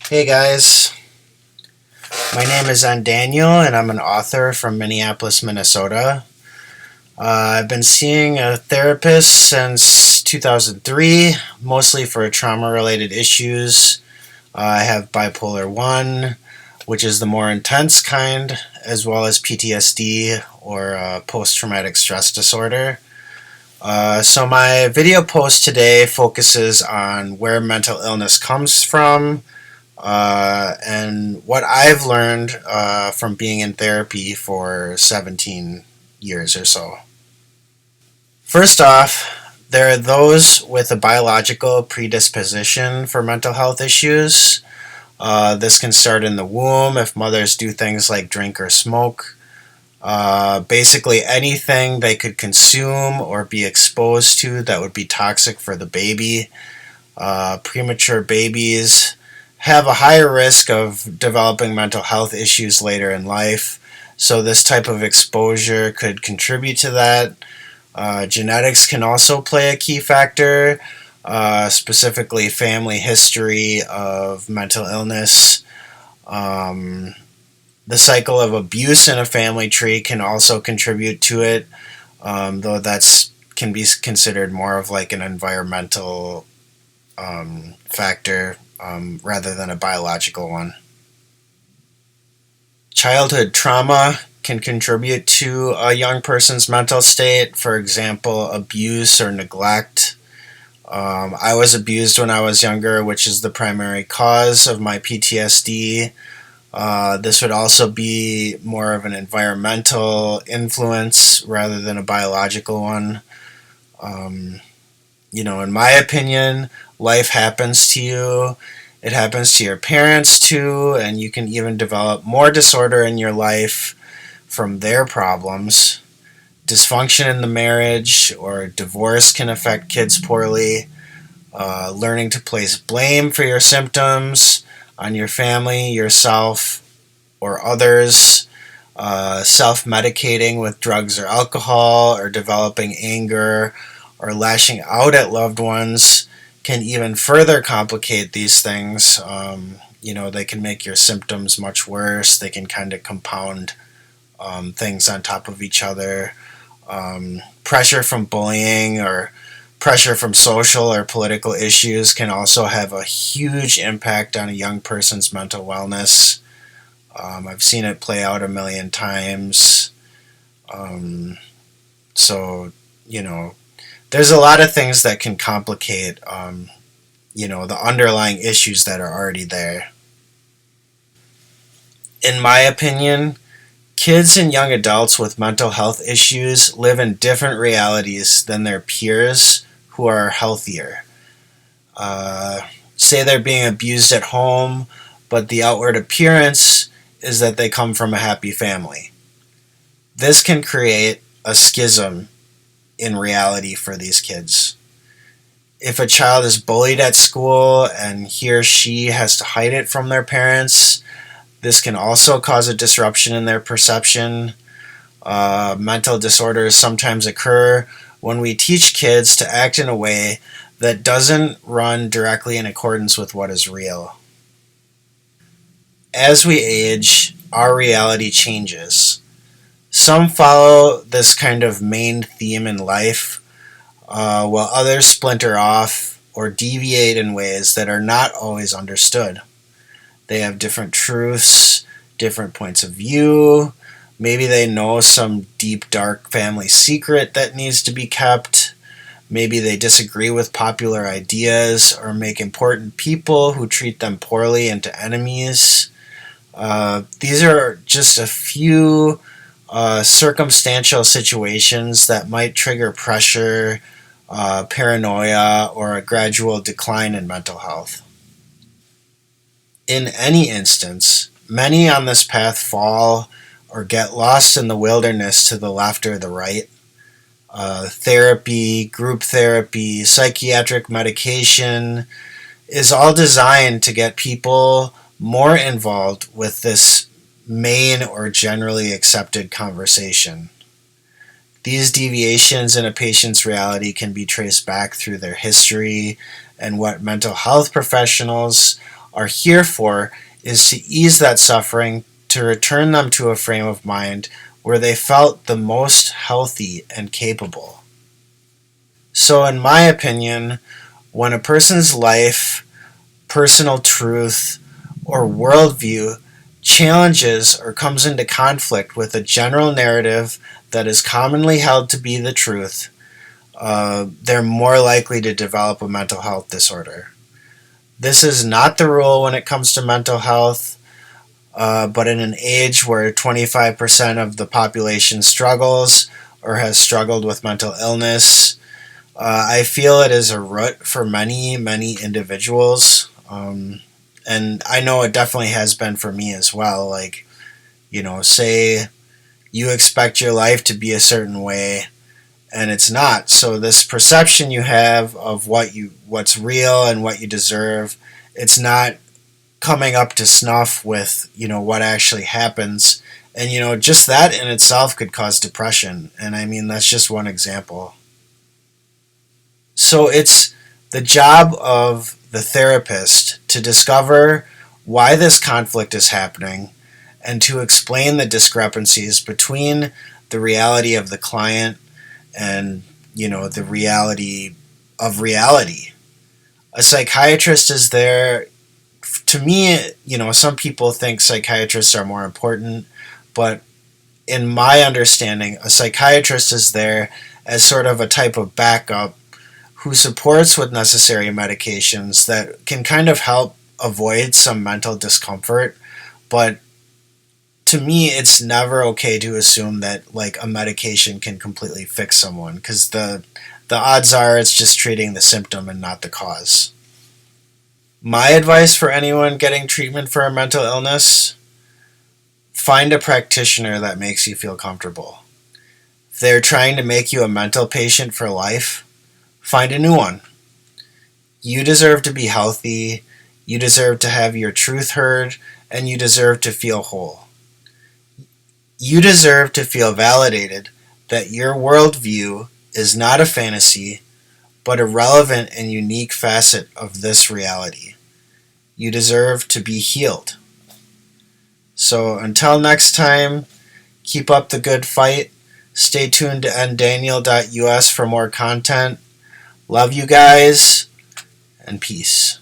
Hey guys, my name is Daniel and I'm an author from Minneapolis, Minnesota. I've been seeing a therapist since 2003, mostly for trauma related issues. I have bipolar 1, which is the more intense kind, as well as PTSD or post traumatic stress disorder. So, my video post today focuses on where mental illness comes from and what I've learned from being in therapy for 17 years or so. First off, there are those with a biological predisposition for mental health issues. This can start in the womb if mothers do things like drink or smoke. Basically, anything they could consume or be exposed to that would be toxic for the baby. Premature babies have a higher risk of developing mental health issues later in life, so this type of exposure could contribute to that. Genetics can also play a key factor, specifically family history of mental illness. The cycle of abuse in a family tree can also contribute to it, though that's can be considered more of like an environmental factor rather than a biological one. Childhood trauma can contribute to a young person's mental state, for example, abuse or neglect. I was abused when I was younger, which is the primary cause of my PTSD. This would also be more of an environmental influence rather than a biological one. Um, in my opinion, life happens to you. It happens to your parents too, and you can even develop more disorder in your life from their problems. Dysfunction in the marriage or divorce can affect kids poorly. Learning to place blame for your symptoms on your family, yourself, or others. Self medicating with drugs or alcohol, or developing anger or lashing out at loved ones can even further complicate these things. They can make your symptoms much worse. They can kind of compound things on top of each other. Pressure from bullying or pressure from social or political issues can also have a huge impact on a young person's mental wellness. I've seen it play out a million times. Um, so, there's a lot of things that can complicate, the underlying issues that are already there. In my opinion, kids and young adults with mental health issues live in different realities than their peers who are healthier. Uh, Say they're being abused at home, but the outward appearance is that they come from a happy family. This can create a schism in reality for these kids. If a child is bullied at school and he or she has to hide it from their parents, this can also cause a disruption in their perception. Mental disorders sometimes occur when we teach kids to act in a way that doesn't run directly in accordance with what is real. As we age, our reality changes. Some follow this kind of main theme in life, while others splinter off or deviate in ways that are not always understood. They have different truths, different points of view. Maybe they know some deep, dark family secret that needs to be kept. Maybe they disagree with popular ideas or make important people who treat them poorly into enemies. These are just a few circumstantial situations that might trigger pressure, paranoia, or a gradual decline in mental health. In any instance, many on this path fall or get lost in the wilderness to the left or the right. Therapy, group therapy, psychiatric medication is all designed to get people more involved with this main or generally accepted conversation. These deviations in a patient's reality can be traced back through their history and what mental health professionals are here for is to ease that suffering, to return them to a frame of mind where they felt the most healthy and capable. So, in my opinion, when a person's life, personal truth, or worldview challenges or comes into conflict with a general narrative that is commonly held to be the truth, they're more likely to develop a mental health disorder. This is not the rule when it comes to mental health, but in an age where 25% of the population struggles or has struggled with mental illness, I feel it is a root for many, many individuals. And I know it definitely has been for me as well. Like, say you expect your life to be a certain way and it's not. So this perception you have of what's real and what you deserve, it's not coming up to snuff with, what actually happens. And, just that in itself could cause depression. And I mean, that's just one example. So it's the job of the therapist to discover why this conflict is happening and to explain the discrepancies between the reality of the client and, the reality of reality. A psychiatrist is there. To me, some people think psychiatrists are more important, but in my understanding, a psychiatrist is there as sort of a type of backup who supports with necessary medications that can kind of help avoid some mental discomfort. But to me, it's never okay to assume that like a medication can completely fix someone, because the odds are it's just treating the symptom and not the cause. My advice for anyone getting treatment for a mental illness: find a practitioner that makes you feel comfortable. If they're trying to make you a mental patient for life, find a new one. You deserve to be healthy, you deserve to have your truth heard, and you deserve to feel whole. You deserve to feel validated that your worldview is not a fantasy, but a relevant and unique facet of this reality. You deserve to be healed. So until next time, keep up the good fight. Stay tuned to ndaniel.us for more content. Love you guys, and peace.